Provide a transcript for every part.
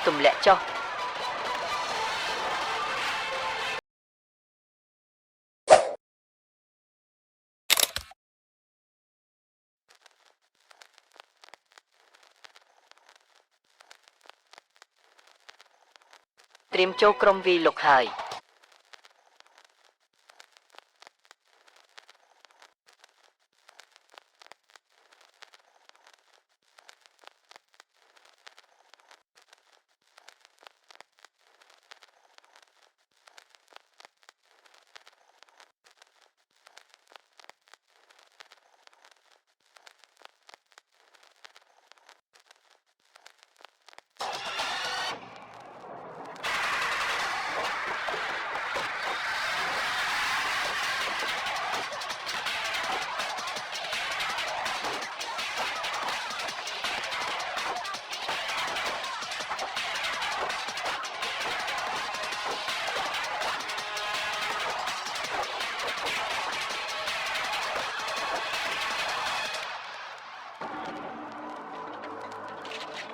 ទម្លាក់ចុះត្រៀមចូលក្រុមវាយលុកហើយ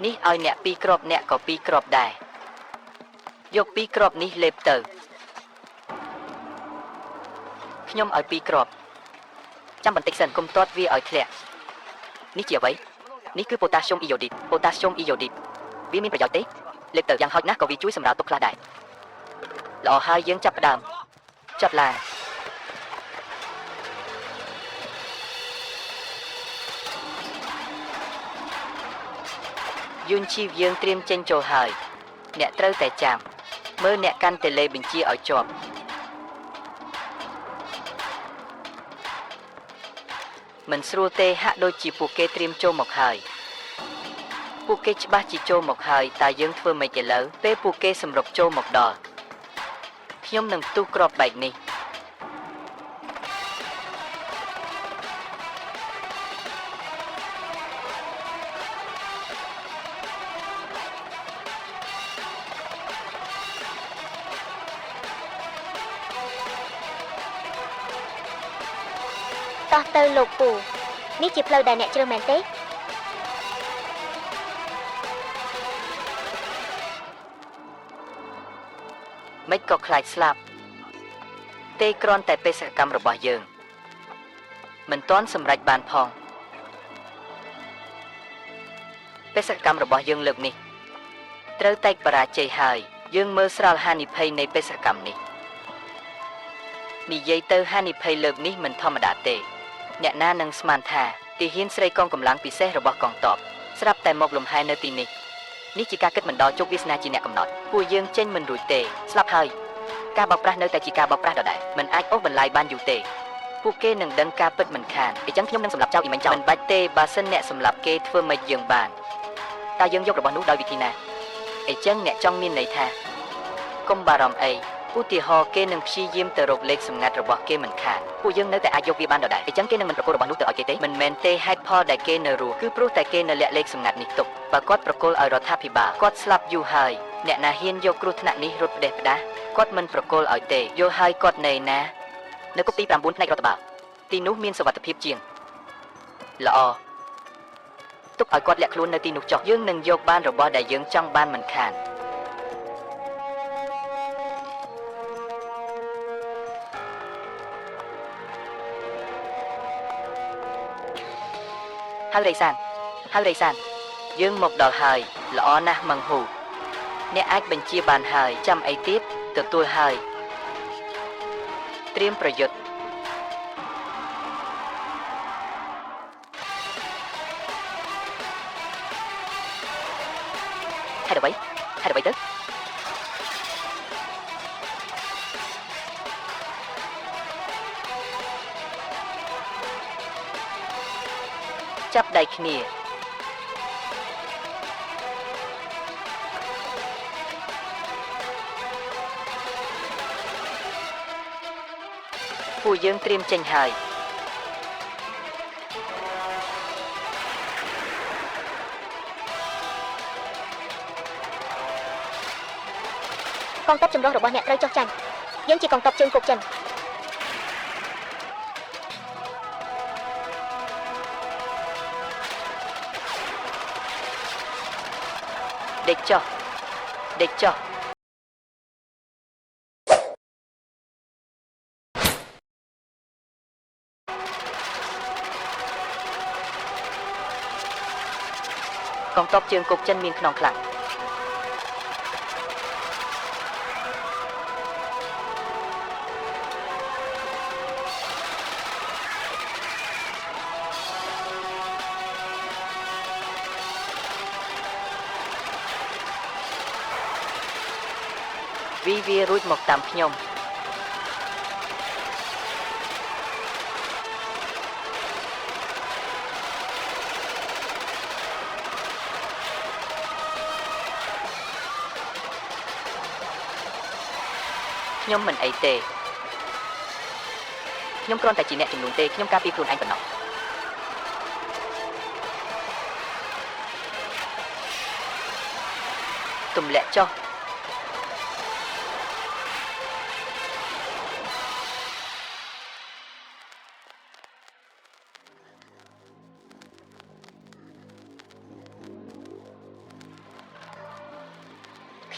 នេះឲ្យអ្នកពីរគ្រាប់អ្នកក៏ពីរគ្រាប់ដែរយកពីរគ្រាប់នេះលេបទៅខ្ញុំឲ្យពីរគ្រាប់ចាំបន្តិចសិនកុំទាត់វាឲ្យធ្លាក់នេះជាអ្វីនេះគឺប៉ូតាស្យូមអ៊ីយ៉ូឌីតប៉ូតាស្យូមអ៊ីយ៉ូឌីតវាមានប្រយោជន៍ទេលេបទៅយ៉ាងហោចណាស់ក៏វាជួយសម្រាលទុកខ្លះដែរល្អហើយយើងចាប់ផ្ដើមចាត់ឡានយូនជីវយើងត្រៀមចេញចូលហើយអ្នកត្រូវតែចាំមើលអ្នកកាន់តេឡេបញ្ជាឲ្យជាប់មិនស្រួលទេហាក់ដូចជាពួកគេត្រៀមចូលមកហើយពួកគេច្បាស់ជាចូលមកហើយតើយើងធ្វើម៉េចឥឡូវពេលពួកគេសម្រុកចូលមកដល់ខ្ញុំនឹងផ្ទុះគ្រាប់បែកនេះតោះទៅលោកពូនេះជាផ្លូវដែលអ្នកជ្រើសមែនទេមិនក៏ខ្លាចស្លាប់ទេគ្រាន់តែបេសកកម្មរបស់យើងមិនទាន់សម្រេចបានផងបេសកកម្មរបស់យើងលើកនេះត្រូវតែបរាជ័យហើយយើងមើលស្រាលហានិភ័យនៃបេសកកម្មនេះនិយាយទៅហានិភ័យលើកនេះមិនធម្មតាទេអ្នកណានឹងស្មានថាទាហានស្រីកងកម្លាំងពិសេសរបស់កងទ័ពស្រាប់តែមកលំហែនៅទីនេះនេះជាការគិតមិនដល់ជោគវាសនាជាអ្នកកំណត់ពួកយើងចេញមិនរួចទេស្លាប់ហើយការបោកប្រាស់នៅតែជាការបោកប្រាស់ដដែលមិនអាចអូសបន្លាយបានយូរទេពួកគេនឹងដឹងការពិតមិនខានអញ្ចឹងខ្ញុំនឹងសម្លាប់ចោលអ៊ីមិញចោលមិនបាច់ទេបើសិនអ្នកសម្លាប់គេធ្វើមិនយើងបានតើយើងយករបស់នោះដោយវិធីណាអញ្ចឹងអ្នកចង់មានន័យថាកុំបារម្ភអីឧទាហរណ៍គេនឹងព្យាយាមទៅរកលេខសម្ងាត់របស់គេមិនខានពួកយើងនៅតែអាចយកវាបានដដែលអញ្ចឹងគេនឹងមិនប្រគល់របស់នោះទៅឲ្យគេទេមិនមែនទេហេតុផលដែលគេនៅរស់គឺព្រោះតែគេនៅលាក់លេខសម្ងាត់នេះទុកបើគាត់ប្រគល់ឲ្យរដ្ឋាភិបាលគាត់ស្លាប់យូរហើយអ្នកណាហ៊ានយកគ្រោះថ្នាក់នេះរត់ផ្ដេសផ្ដាសគាត់មិនប្រគល់ឲ្យទេយល់ហើយគាត់នៅណានៅគុកទី9ផ្នែករដ្ឋបាលទីនោះមានសុវត្ថិភាពជាងល្អទុកឲ្យគាត់លាក់ខ្លួននៅទីនោះចុះយើងនឹងយកបានរបស់ដែលយើងចង់បានមិនខានហើយរៃសានយើងមកដល់ហើយល្អណាស់ម៉ងហ៊ូអ្នកអាចបញ្ជាបានហើយចាំអីទៀតទទួលហើយត្រៀមប្រយុទ្ធហេតុអ្វីទៅចាប់ដៃគ្នាពួកយើងត្រៀមចេញហើយកងទ័ពចម្រុះរបស់អ្នកត្រូវចុះចាញ់យើងជាកងទ័ពជើងគោកចិនដេកចុះ ដេកចុះកងទ័ពជើងគោកចិនមានខ្នងខ្លាំងវារួចមកតាមខ្ញុំខ្ញុំមិនអីទេខ្ញុំគ្រាន់តែជាអ្នកចំនួនទេខ្ញុំការពារខ្លួនឯងប៉ុណ្ណោះទម្លាក់ចុះ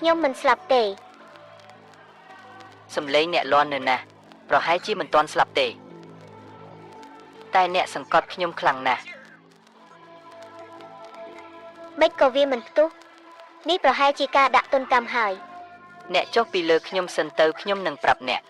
ខ្ញុំមិនស្លាប់ទេសំឡេងអ្នកលាន់នៅណាស់ប្រហែលជាមិនទាន់ស្លាប់ទេតែអ្នកសង្កត់ខ្ញុំខ្លាំងណាស់មិនក៏វាមិនផ្ទុះនេះប្រហែលជាការដាក់ទណ្ឌកម្មហើយអ្នកចុះពីលើខ្ញុំសិនទៅខ្ញុំនឹងប្រាប់អ្នក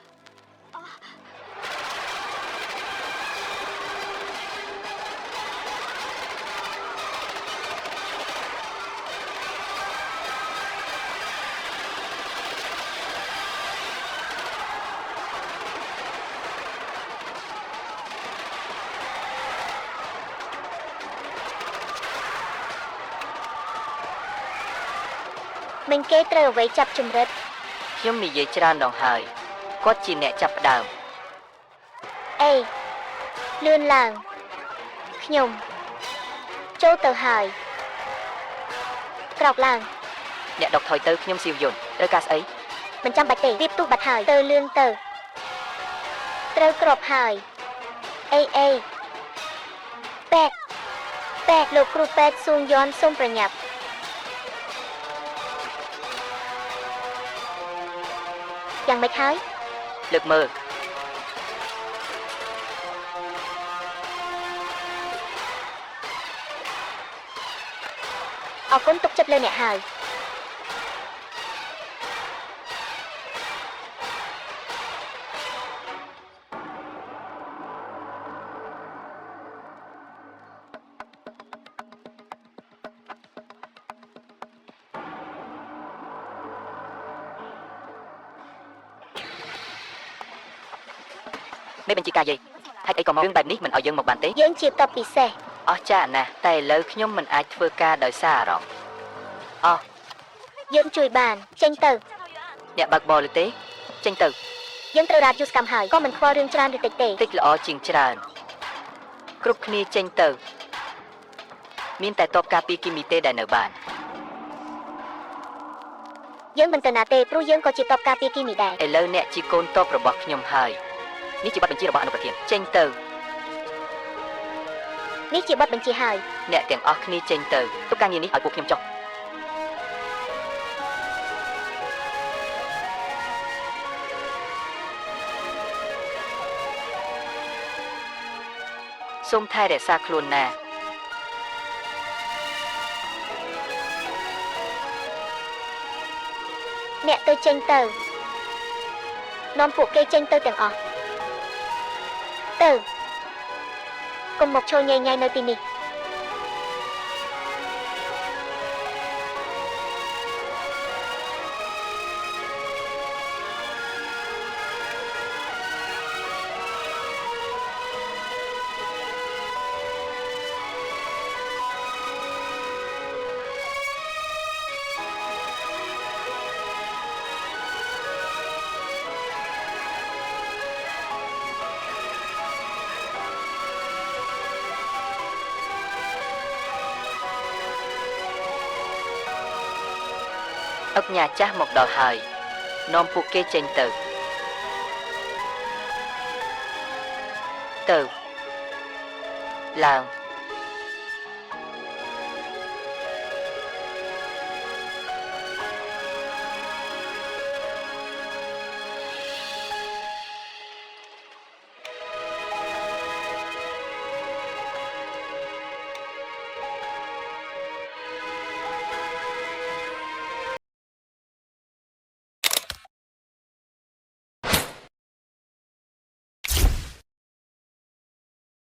មិនគេត្រូវអ្វីចាប់ជំរិតខ្ញុំនិយាយច្រើនដងហើយគាត់ជាអ្នកចាប់ផ្ដើមអេលឿនឡើងខ្ញុំចូលទៅហើយក្រោកឡើងអ្នកដកថយទៅខ្ញុំសៀវយន្តត្រូវការស្អីមិនចាំបាច់ទេរៀបទូបាត់ហើយទៅលឿនទៅត្រូវក្របហើយអេពេកលោកគ្រូពេកស៊ូងយន់សូមប្រញាប់យ៉ាងម៉េចហើយលើកមើលអរគុណទុកចិត្តលើអ្នកហើយមេបញ្ជាការយាយហេតុអីក៏មករឿងបែបនេះមិនឲ្យយើងមកបានទេយើងជាតបពិសេសអស់ចាណាស់តែឥឡូវខ្ញុំមិនអាចធ្វើការដោយសារអារម្មណ៍យើងជួយបានចេញទៅអ្នកបើកបរឬទេចេញទៅយើងត្រូវរ៉ាឌីយ៉ូសកម្មហើយក៏មិនខ្វល់រឿងច្រើនឬតិចទេតិចល្អជាងច្រើនគ្រប់គ្នាចេញទៅមានតែតបការពារគីមីទេដែលនៅបានយើងមិនទៅណាទេព្រោះយើងក៏ជាតបការពារគីមីដែរឥឡូវអ្នកជាកូនតបរបស់ខ្ញុំហើយនេះជាបទបញ្ជារបស់អនុប្រធានចេញទៅនេះជាបទបញ្ជាហើយអ្នកទាំងអស់គ្នាចេញទៅទុកការងារនេះឲ្យពួកខ្ញុំចុះសូមថែរក្សាខ្លួនណាអ្នកទៅចេញទៅនាំពួកគេចេញទៅទាំងអស់ទៅកុំមកឈរញ៉ៃញ៉ៃនៅទីនេះអុកញ៉ាចាស់មកដល់ហើយនាំពួកគេចេញទៅឡើង